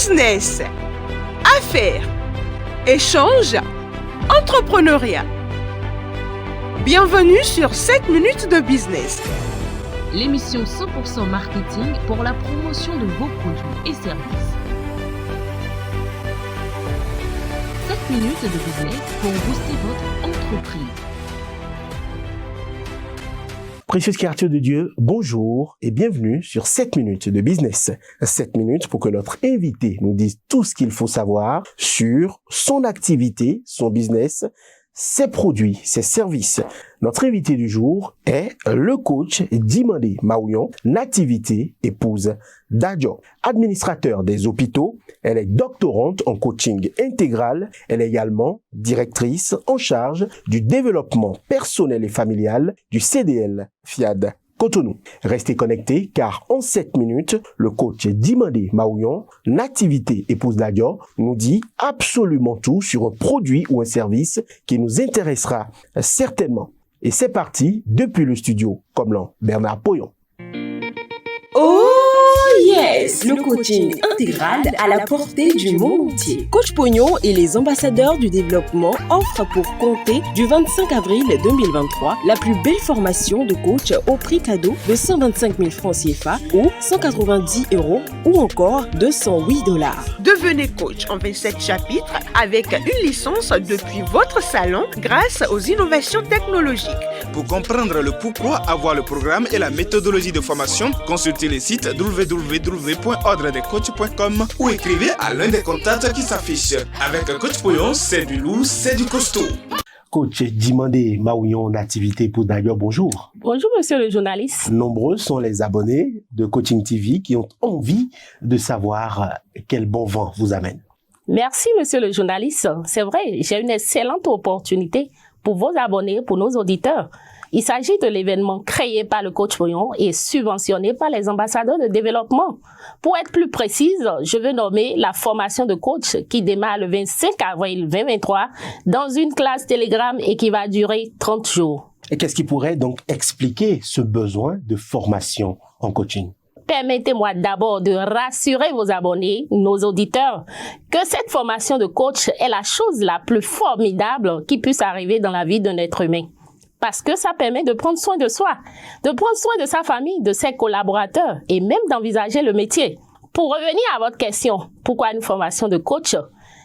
business, affaires, échanges, entrepreneuriat. Bienvenue sur 7 minutes de business. L'émission 100% marketing pour la promotion de vos produits et services. 7 minutes de business pour booster votre entreprise. Précieuses créatures de Dieu, bonjour et bienvenue sur 7 minutes de business. 7 minutes pour que notre invité nous dise tout ce qu'il faut savoir sur son activité, son business, ses produits, ses services. Notre invité du jour est le coach Dimandé Maouyon, nativité, épouse d'Adjo. Administrateur des hôpitaux, elle est doctorante en coaching intégral. Elle est également directrice en charge du développement personnel et familial du CDL FIAD Cotonou. Restez connectés car en 7 minutes, le coach Dimandé Maouyon, nativité épouse d'Adjo, nous dit absolument tout sur un produit ou un service qui nous intéressera certainement. Et c'est parti depuis le studio Comlan Bernard Poyon. Oh yes! Le coaching intégral à la portée du monde entier. Coach Pognon et les ambassadeurs du développement offrent pour compter du 25 avril 2023 la plus belle formation de coach au prix cadeau de 125 000 francs CFA ou 190 € ou encore 208 $. Devenez coach en 27 chapitres avec une licence depuis votre salon grâce aux innovations technologiques. Pour comprendre le pourquoi avoir le programme et la méthodologie de formation, consultez les sites www.ordredecoach.com ou écrivez à l'un des contacts qui s'affichent. Avec Coach Poyon, c'est du lourd, c'est du costaud. Coach Dimandé Maouyon, nativité épouse d'Adjo, bonjour. Bonjour, monsieur le journaliste. Nombreux sont les abonnés de Coaching TV qui ont envie de savoir quel bon vent vous amène. Merci, monsieur le journaliste. C'est vrai, j'ai une excellente opportunité pour vos abonnés, pour nos auditeurs. Il s'agit de l'événement créé par le coach Pognon et subventionné par les ambassadeurs de développement. Pour être plus précise, je veux nommer la formation de coach qui démarre le 25 avril 2023 dans une classe Telegram et qui va durer 30 jours. Et qu'est-ce qui pourrait donc expliquer ce besoin de formation en coaching? Permettez-moi d'abord de rassurer vos abonnés, nos auditeurs, que cette formation de coach est la chose la plus formidable qui puisse arriver dans la vie d'un être humain. Parce que ça permet de prendre soin de soi, de prendre soin de sa famille, de ses collaborateurs et même d'envisager le métier. Pour revenir à votre question, pourquoi une formation de coach?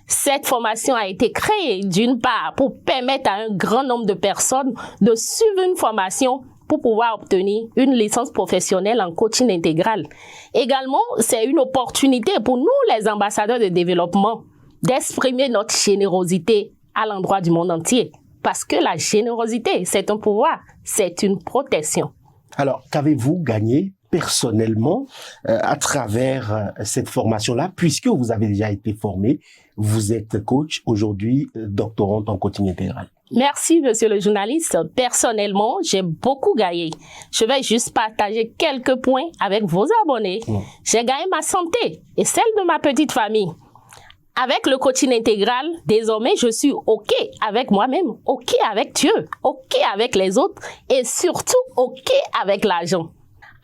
Cette formation a été créée d'une part pour permettre à un grand nombre de personnes de suivre une formation pour pouvoir obtenir une licence professionnelle en coaching intégral. Également, c'est une opportunité pour nous, les ambassadeurs de développement, d'exprimer notre générosité à l'endroit du monde entier. Parce que la générosité, c'est un pouvoir, c'est une protection. Alors, qu'avez-vous gagné personnellement à travers cette formation-là, puisque vous avez déjà été formé, vous êtes coach, aujourd'hui doctorante en coaching intégral? Merci, monsieur le journaliste. Personnellement, j'ai beaucoup gagné. Je vais juste partager quelques points avec vos abonnés. J'ai gagné ma santé et celle de ma petite famille. Avec le coaching intégral, désormais, je suis OK avec moi-même, OK avec Dieu, OK avec les autres et surtout OK avec l'argent.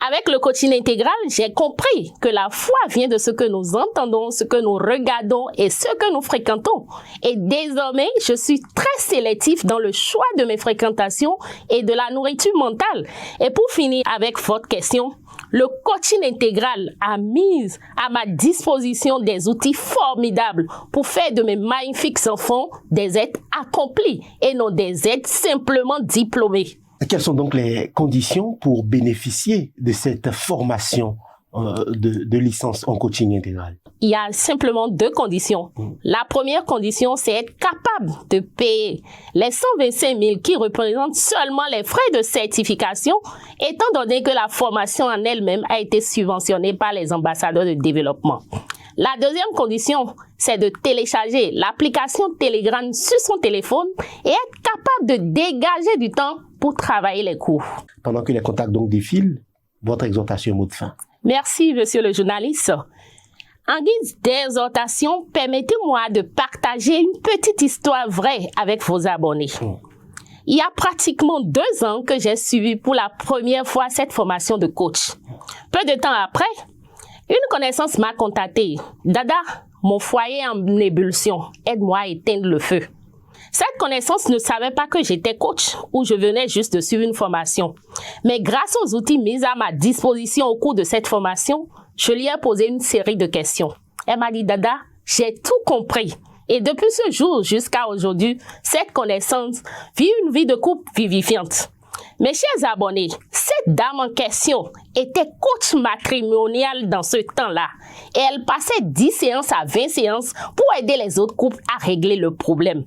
Avec le coaching intégral, j'ai compris que la foi vient de ce que nous entendons, ce que nous regardons et ce que nous fréquentons. Et désormais, je suis très sélectif dans le choix de mes fréquentations et de la nourriture mentale. Et pour finir avec votre question, le coaching intégral a mis à ma disposition des outils formidables pour faire de mes magnifiques enfants des êtres accomplis et non des êtres simplement diplômés. Quelles sont donc les conditions pour bénéficier de cette formation de licence en coaching intégral? Il y a simplement 2 conditions. La première condition, c'est être capable de payer les 125 000 qui représentent seulement les frais de certification, étant donné que la formation en elle-même a été subventionnée par les ambassadeurs de développement. La deuxième condition, c'est de télécharger l'application Telegram sur son téléphone et être capable de dégager du temps pour travailler les cours. Pendant que les contacts donc défilent, votre exhortation mot de fin. Merci, monsieur le journaliste. En guise d'exhortation, permettez-moi de partager une petite histoire vraie avec vos abonnés. Il y a pratiquement 2 ans que j'ai suivi pour la première fois cette formation de coach. Peu de temps après, une connaissance m'a contacté. Dada, mon foyer en ébullition, aide-moi à éteindre le feu. Cette connaissance ne savait pas que j'étais coach ou je venais juste de suivre une formation. Mais grâce aux outils mis à ma disposition au cours de cette formation, je lui ai posé une série de questions. Elle m'a dit, Dada, j'ai tout compris. Et depuis ce jour jusqu'à aujourd'hui, cette connaissance vit une vie de couple vivifiante. Mes chers abonnés, cette dame en question était coach matrimonial dans ce temps-là et elle passait 10 séances à 20 séances pour aider les autres couples à régler le problème.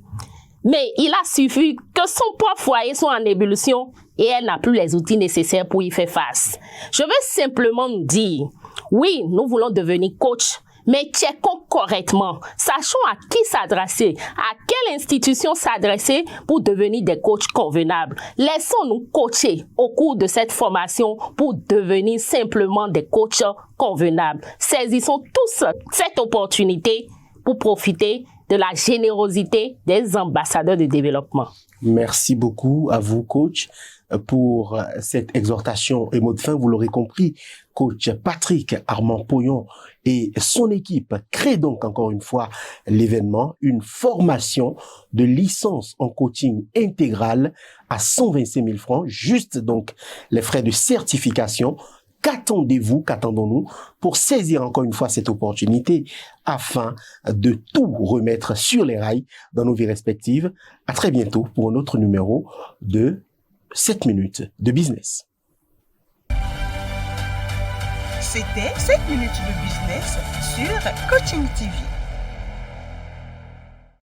Mais il a suffi que son propre foyer soit en ébullition et elle n'a plus les outils nécessaires pour y faire face. Je veux simplement dire, oui, nous voulons devenir coach, mais checkons correctement. Sachons à qui s'adresser, à quelle institution s'adresser pour devenir des coachs convenables. Laissons-nous coacher au cours de cette formation pour devenir simplement des coachs convenables. Saisissons tous cette opportunité pour profiter de la générosité des ambassadeurs de développement. Merci beaucoup à vous, coach, pour cette exhortation et mot de fin. Vous l'aurez compris, coach Patrick Armand Poyon et son équipe créent donc encore une fois l'événement, une formation de licence en coaching intégral à 125 000 francs, juste donc les frais de certification. Qu'attendons-nous pour saisir encore une fois cette opportunité afin de tout remettre sur les rails dans nos vies respectives? À très bientôt pour un autre numéro de 7 minutes de business. C'était 7 minutes de business sur Coaching TV.